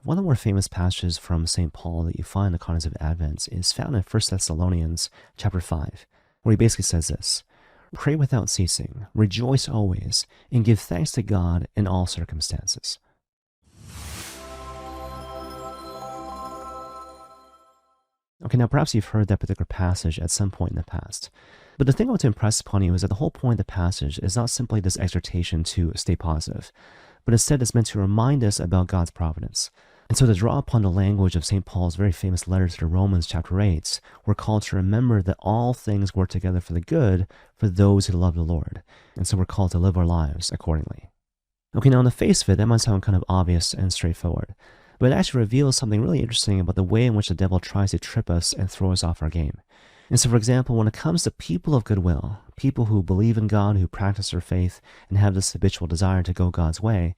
One of the more famous passages from St. Paul that you find in the context of Advent is found in 1 Thessalonians chapter 5, where he basically says this: "Pray without ceasing, rejoice always, and give thanks to God in all circumstances." Okay, now perhaps you've heard that particular passage at some point in the past. But the thing I want to impress upon you is that the whole point of the passage is not simply this exhortation to stay positive, but instead it's meant to remind us about God's providence. And so to draw upon the language of St. Paul's very famous letter to the Romans chapter 8, we're called to remember that all things work together for the good for those who love the Lord. And so we're called to live our lives accordingly. Okay, now on the face of it, that might sound kind of obvious and straightforward, but it actually reveals something really interesting about the way in which the devil tries to trip us and throw us off our game. And so, for example, when it comes to people of goodwill, people who believe in God, who practice their faith, and have this habitual desire to go God's way,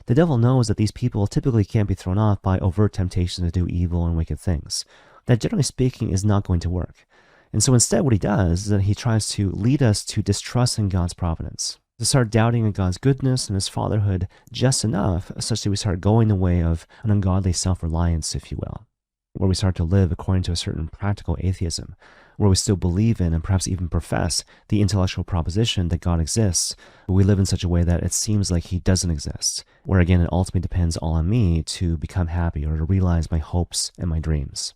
the devil knows that these people typically can't be thrown off by overt temptations to do evil and wicked things. That, generally speaking, is not going to work. And so instead what he does is that he tries to lead us to distrust in God's providence, to start doubting in God's goodness and his fatherhood just enough such that we start going the way of an ungodly self-reliance, if you will, where we start to live according to a certain practical atheism, where we still believe in and perhaps even profess the intellectual proposition that God exists, but we live in such a way that it seems like he doesn't exist, where again it ultimately depends all on me to become happy or to realize my hopes and my dreams.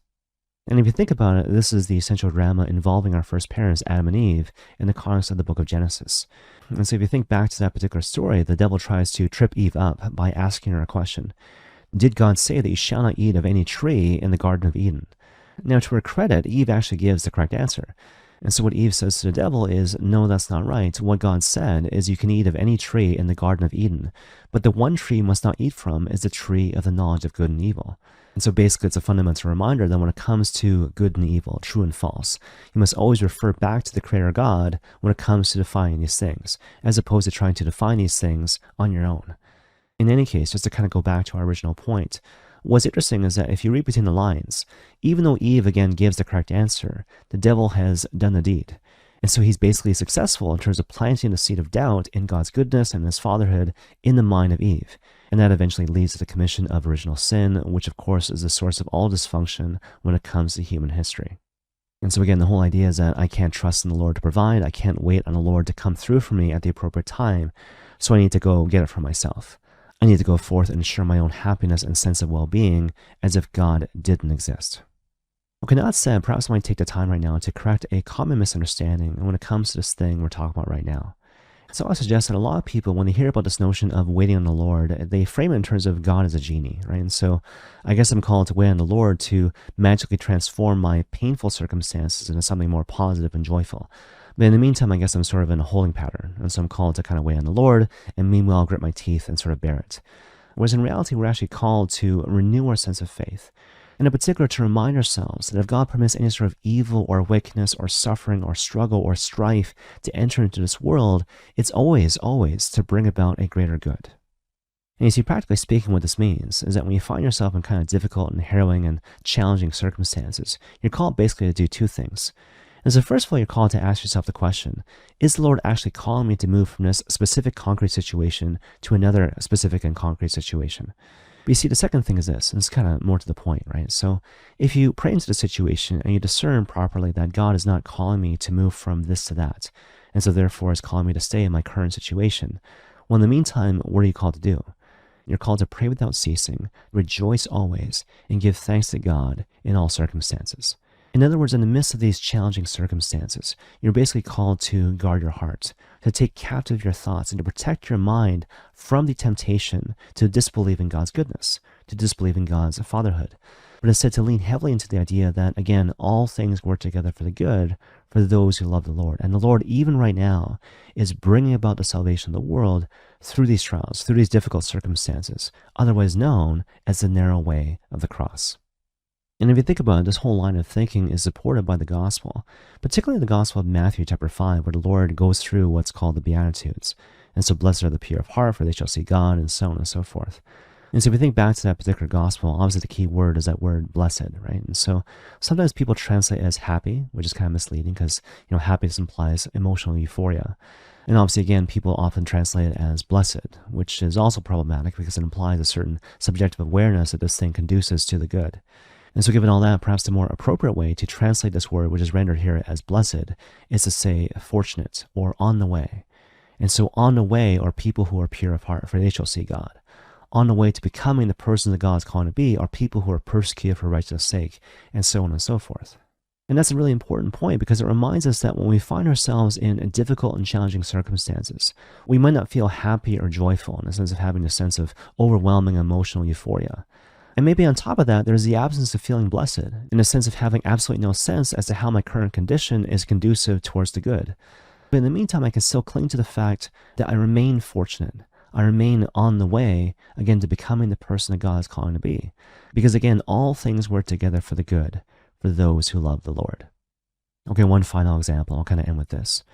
And if you think about it, this is the essential drama involving our first parents, Adam and Eve, in the context of the book of Genesis. And so if you think back to that particular story, the devil tries to trip Eve up by asking her a question. Did God say that you shall not eat of any tree in the Garden of Eden? Now, to her credit, Eve actually gives the correct answer. And so what Eve says to the devil is, no, that's not right. What God said is you can eat of any tree in the Garden of Eden, but the one tree you must not eat from is the tree of the knowledge of good and evil. And so basically it's a fundamental reminder that when it comes to good and evil, true and false, you must always refer back to the Creator God when it comes to defining these things, as opposed to trying to define these things on your own. In any case, just to kind of go back to our original point, what's interesting is that if you read between the lines, even though Eve again gives the correct answer, the devil has done the deed. And so he's basically successful in terms of planting the seed of doubt in God's goodness and his fatherhood in the mind of Eve. And that eventually leads to the commission of original sin, which of course is the source of all dysfunction when it comes to human history. And so again, the whole idea is that I can't trust in the Lord to provide. I can't wait on the Lord to come through for me at the appropriate time. So I need to go get it for myself. I need to go forth and ensure my own happiness and sense of well-being as if God didn't exist. Okay, now that said, perhaps I might take the time right now to correct a common misunderstanding when it comes to this thing we're talking about right now. So I suggest that a lot of people, when they hear about this notion of waiting on the Lord, they frame it in terms of God as a genie, right? And so I guess I'm called to wait on the Lord to magically transform my painful circumstances into something more positive and joyful. But in the meantime, I guess I'm sort of in a holding pattern. And so I'm called to kind of wait on the Lord, and meanwhile grit my teeth and sort of bear it. Whereas in reality, we're actually called to renew our sense of faith. And in particular, to remind ourselves that if God permits any sort of evil or wickedness or suffering or struggle or strife to enter into this world, it's always, always to bring about a greater good. And you see, practically speaking, what this means is that when you find yourself in kind of difficult and harrowing and challenging circumstances, you're called basically to do two things. And so first of all, you're called to ask yourself the question, is the Lord actually calling me to move from this specific concrete situation to another specific and concrete situation? But you see, the second thing is this, and it's kind of more to the point, right? So if you pray into the situation and you discern properly that God is not calling me to move from this to that, and so therefore is calling me to stay in my current situation, well, in the meantime, what are you called to do? You're called to pray without ceasing, rejoice always, and give thanks to God in all circumstances. In other words, in the midst of these challenging circumstances, you're basically called to guard your heart, to take captive your thoughts, and to protect your mind from the temptation to disbelieve in God's goodness, to disbelieve in God's fatherhood, but instead to lean heavily into the idea that, again, all things work together for the good for those who love the Lord. And the Lord, even right now, is bringing about the salvation of the world through these trials, through these difficult circumstances, otherwise known as the narrow way of the cross. And if you think about it, this whole line of thinking is supported by the gospel, particularly the gospel of Matthew chapter 5, where the Lord goes through what's called the Beatitudes. And so blessed are the pure of heart, for they shall see God, and so on and so forth. And so if we think back to that particular gospel, obviously the key word is that word blessed, right? And so sometimes people translate it as happy, which is kind of misleading because, happiness implies emotional euphoria. And obviously, again, people often translate it as blessed, which is also problematic because it implies a certain subjective awareness that this thing conduces to the good. And so given all that, perhaps the more appropriate way to translate this word, which is rendered here as blessed, is to say fortunate or on the way. And so on the way are people who are pure of heart, for they shall see God. On the way to becoming the person that God is calling to be are people who are persecuted for righteousness' sake, and so on and so forth. And that's a really important point because it reminds us that when we find ourselves in difficult and challenging circumstances, we might not feel happy or joyful in the sense of having a sense of overwhelming emotional euphoria. And maybe on top of that, there's the absence of feeling blessed, in the sense of having absolutely no sense as to how my current condition is conducive towards the good. But in the meantime, I can still cling to the fact that I remain fortunate. I remain on the way, again, to becoming the person that God is calling to be. Because again, all things work together for the good, for those who love the Lord. Okay, one final example. I'll kind of end with this.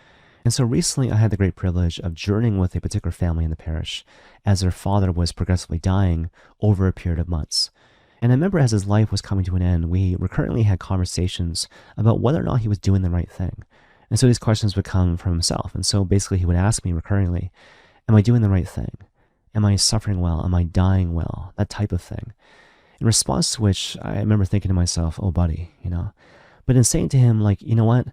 And so recently I had the great privilege of journeying with a particular family in the parish as their father was progressively dying over a period of months. And I remember as his life was coming to an end, we recurrently had conversations about whether or not he was doing the right thing. And so these questions would come from himself. And so basically he would ask me recurringly, am I doing the right thing? Am I suffering well? Am I dying well? That type of thing. In response to which, I remember thinking to myself, oh, buddy, But in saying to him, like, you know what?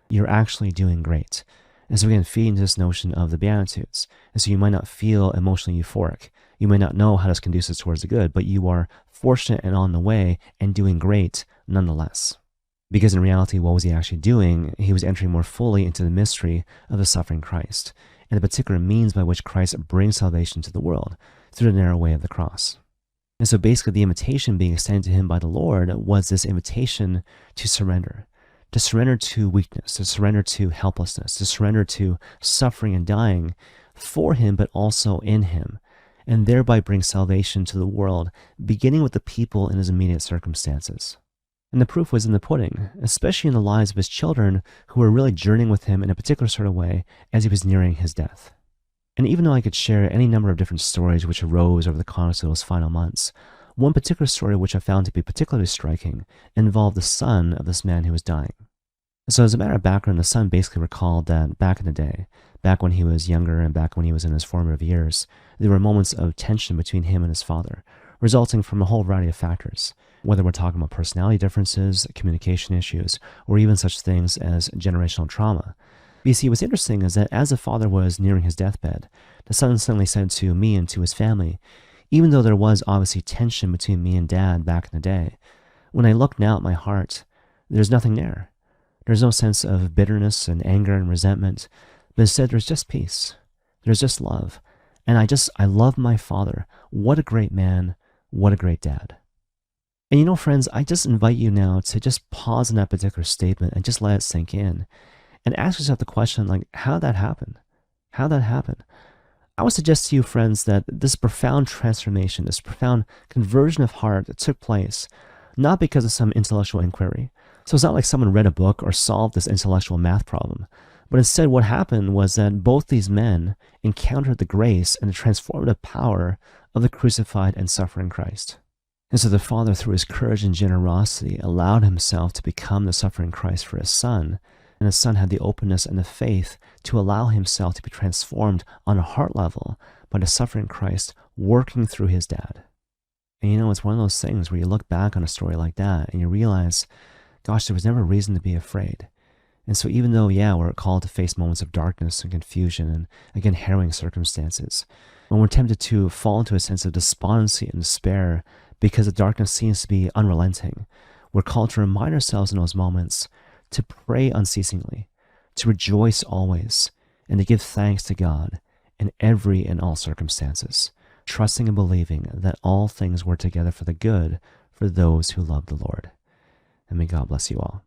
You're actually doing great. And so again, feeding this notion of the Beatitudes. And so you might not feel emotionally euphoric. You may not know how this conduces towards the good, but you are fortunate and on the way and doing great nonetheless. Because in reality, what was he actually doing? He was entering more fully into the mystery of the suffering Christ and the particular means by which Christ brings salvation to the world through the narrow way of the cross. And so basically the invitation being extended to him by the Lord was this invitation to surrender to weakness, to surrender to helplessness, to surrender to suffering and dying for him, but also in him, and thereby bring salvation to the world, beginning with the people in his immediate circumstances. And the proof was in the pudding, especially in the lives of his children who were really journeying with him in a particular sort of way as he was nearing his death. And even though I could share any number of different stories which arose over the course of those final months, one particular story which I found to be particularly striking involved the son of this man who was dying. So as a matter of background, the son basically recalled that back in the day, back when he was younger and back when he was in his formative years, there were moments of tension between him and his father, resulting from a whole variety of factors, whether we're talking about personality differences, communication issues, or even such things as generational trauma. But you see, what's interesting is that as the father was nearing his deathbed, the son suddenly said to me and to his family, even though there was obviously tension between me and dad back in the day, when I look now at my heart, there's nothing there. There's no sense of bitterness and anger and resentment, but instead there's just peace. There's just love. And I love my father. What a great man. What a great dad. And friends, I just invite you now to just pause in that particular statement and just let it sink in and ask yourself the question, like, how'd that happen? How'd that happen? I would suggest to you, friends, that this profound transformation, this profound conversion of heart that took place, not because of some intellectual inquiry. So it's not like someone read a book or solved this intellectual math problem, but instead what happened was that both these men encountered the grace and the transformative power of the crucified and suffering Christ. And so the father, through his courage and generosity, allowed himself to become the suffering Christ for his son, and his son had the openness and the faith to allow himself to be transformed on a heart level by the suffering Christ working through his dad. And it's one of those things where you look back on a story like that and you realize, gosh, there was never a reason to be afraid. And so even though, we're called to face moments of darkness and confusion and, again, harrowing circumstances, when we're tempted to fall into a sense of despondency and despair because the darkness seems to be unrelenting, we're called to remind ourselves in those moments to pray unceasingly, to rejoice always, and to give thanks to God in every and all circumstances, trusting and believing that all things work together for the good for those who love the Lord. And may God bless you all.